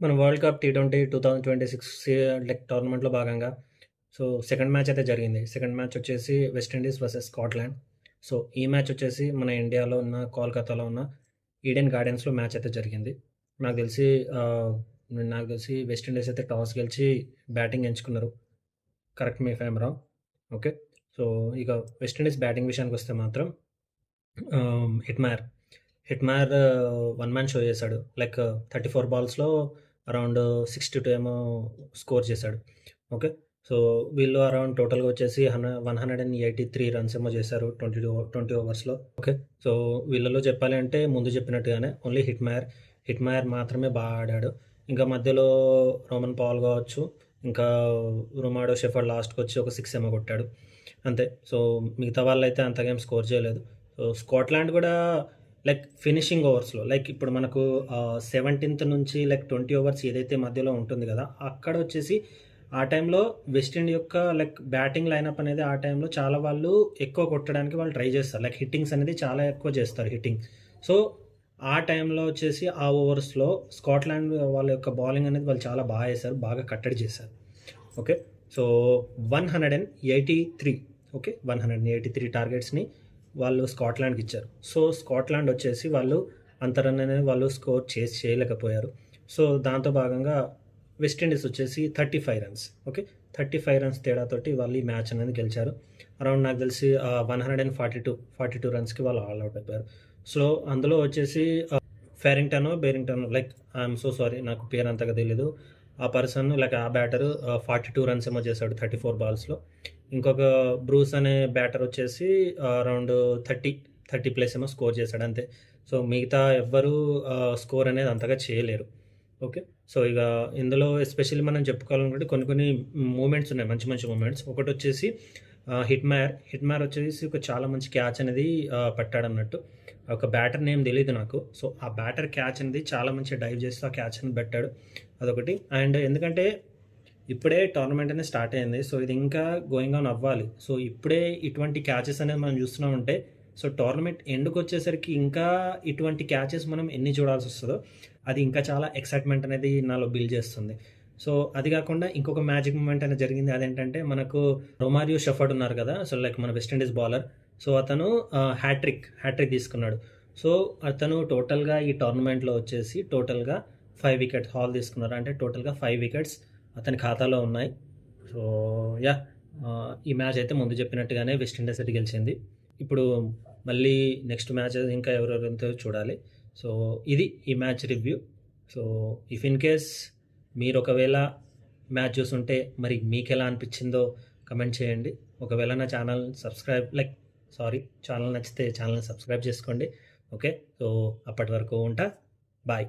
మన world cup T20 2026 like టోర్నమెంట్‌లో భాగంగా సెకండ్ మ్యాచ్ అయితే జరిగింది. సెకండ్ మ్యాచ్ వచ్చేసి వెస్టిండీస్ వర్సెస్ స్కాట్లాండ్. ఈ మ్యాచ్ వచ్చేసి మన ఇండియాలో ఉన్న కోల్‌కతాలో ఉన్న ఈడెన్ గార్డెన్స్‌లో మ్యాచ్ అయితే జరిగింది. నాకు తెలిసి ఆహ్, నాకు తెలిసి వెస్టిండీస్ అయితే టాస్ గెలిచి బ్యాటింగ్ ఎంచుకున్నారు. Correct me if I am wrong. Okay. So, ఇక వెస్టిండీస్ బ్యాటింగ్ విషయానికొస్తే మాత్రం హిట్‌మైర్. హిట్‌మైర్ వన్ మ్యాన్ షో చేశాడు. లైక్ 34 బాల్స్‌లో అరౌండ్ 62 ఏమో స్కోర్ చేశాడు. ఓకే. సో, వీళ్ళు అరౌండ్ టోటల్‌గా వచ్చేసి 183 రన్స్ ఏమో చేశారు 20 ఓవర్స్‌లో. ఓకే. సో, వీళ్ళలో చెప్పాలి అంటే ముందు చెప్పినట్టుగానే ఓన్లీ హిట్‌మైర్ మాత్రమే ఆడాడు. ఇంకా మధ్యలో రోమన్ పవల్ కావచ్చు, ఇంకా రొమాడో షెఫర్డ్ లాస్ట్‌కొచ్చి ఒక 6 ఏమో కొట్టాడు. అంతే. సో, మిగతా వాళ్ళైతే అంతగా ఏం స్కోర్ చేయలేదు. సో, స్కాట్లాండ్ కూడా లైక్ ఫినిషింగ్ ఓవర్స్‌లో లైక్ ఇప్పుడు మనకు 17థ్ నుంచి లైక్ 20 ఓవర్స్ ఏదైతే మధ్యలో ఉంటుంది కదా! అక్కడొచ్చేసి ఆ టైంలో వెస్టిండీ యొక్క లైక్ బ్యాటింగ్ లైనప్ అనేది ఆ టైంలో చాలా వాళ్ళు ఎక్కువ కొట్టడానికి వాళ్ళు ట్రై చేస్తారు. లైక్ హిట్టింగ్స్ అనేది చాలా ఎక్కువ చేస్తారు హిట్టింగ్. సో, ఆ టైంలో వచ్చేసి ఆ ఓవర్స్‌లో స్కాట్లాండ్ వాళ్ళ యొక్క బౌలింగ్ అనేది వాళ్ళు చాలా బాగా ఏశారు. బాగా కట్టడి చేశారు. ఓకే. So, 183 okay. 183 టార్గెట్స్‌ని వాళ్ళు స్కాట్లాండ్‌కి ఇచ్చారు. సో, స్కాట్లాండ్ వచ్చేసి వాళ్ళు అంత రన్ అనేది వాళ్ళు స్కోర్ చేయలేకపోయారు. సో, దాంతో భాగంగా వెస్టిండీస్ వచ్చేసి 35 రన్స్ ఓకే. 35 రన్స్ తేడాతోటి వాళ్ళు ఈ మ్యాచ్ అనేది గెలిచారు. అరౌండ్ నాకు తెలిసి 142 రన్స్‌కి వాళ్ళు ఆల్ ఔట్ అయిపోయారు. సో, అందులో వచ్చేసి బేరింగ్టనో లైక్ ఐయామ్ సో సారీ నాకు పేరు అంతగా తెలీదు. ఆ పర్సన్ లైక్ ఆ బ్యాటర్ 42 రన్స్ ఏమో చేశాడు 34 బాల్స్‌లో. ఇంకొక బ్రూస్ అనే బ్యాటర్ వచ్చేసి అరౌండ్ 30 ప్లస్ ఏమో స్కోర్ చేశాడు అంతే. సో, మిగతా ఎవ్వరు స్కోర్ అనేది అంతగా చేయలేరు. ఓకే. సో, ఇక ఇందులో ఎస్పెషల్లీ మనం చెప్పుకోవాలనుకుంటే కొన్ని కొన్ని మూమెంట్స్ ఉన్నాయి. మంచి మంచి మూమెంట్స్. ఒకటొచ్చేసి హిట్‌మైర్ వచ్చేసి ఒక చాలా మంచి క్యాచ్ అనేది పట్టాడన్నట్టు. ఒక బ్యాటర్ నేమ్ తెలీదు నాకు. సో, ఆ బ్యాటర్ క్యాచ్ అనేది చాలా మంచిగా డైవ్ చేస్తూ ఆ క్యాచ్ అనేది పెట్టాడు. అదొకటి. అండ్ ఎందుకంటే ఇప్పుడే టోర్నమెంట్ అనేది స్టార్ట్ అయింది. సో, ఇది ఇంకా గోయింగ్ ఆన్ అవ్వాలి. సో, ఇప్పుడే ఇటువంటి క్యాచెస్ అనేది మనం చూస్తున్నామంటే సో, టోర్నమెంట్ ఎండ్‌కొచ్చేసరికి ఇంకా ఇటువంటి క్యాచెస్ మనం ఎన్ని చూడాల్సొస్తదో, అది ఇంకా చాలా ఎక్సైట్‌మెంట్ అనేది నాలో బిల్డ్ చేస్తుంది. సో, అది కాకుండా ఇంకొక మ్యాజిక్ మూమెంట్ అనేది జరిగింది. అదేంటంటే మనకు రొమారియో షెఫర్డ్ ఉన్నారు కదా! సో, లైక్ మన వెస్ట్ ఇండీస్ బౌలర్. సో, అతను హ్యాట్రిక్ తీసుకున్నాడు. సో, అతను టోటల్‌గా ఈ టోర్నమెంట్‌లో వచ్చేసి టోటల్‌గా 5 వికెట్స్ హాల్ తీసుకున్నారు. అంటే టోటల్‌గా 5 వికెట్స్ అతని ఖాతాలో ఉన్నాయి. So, yeah! ఈ మ్యాచ్ అయితే ముందు చెప్పినట్టుగానే వెస్ట్ ఇండీస్ అయితే గెలిచింది. ఇప్పుడు మళ్ళీ నెక్స్ట్ మ్యాచ్ ఇంకా ఎవరెవరుంటారో చూడాలి. సో, ఇది ఈ match review. So, if in case మీరొకవేళ మ్యాచ్ చూసుంటే మరి మీకెలా అనిపిచ్చిందో కమెంట్ చేయండి. ఒకవేళ నా ఛానల్ ఛానల్ నచ్చితే ఛానల్‌ని సబ్స్క్రైబ్ చేసుకోండి. ఓకే. సో, అప్పటి వరకు ఉంటా. బాయ్.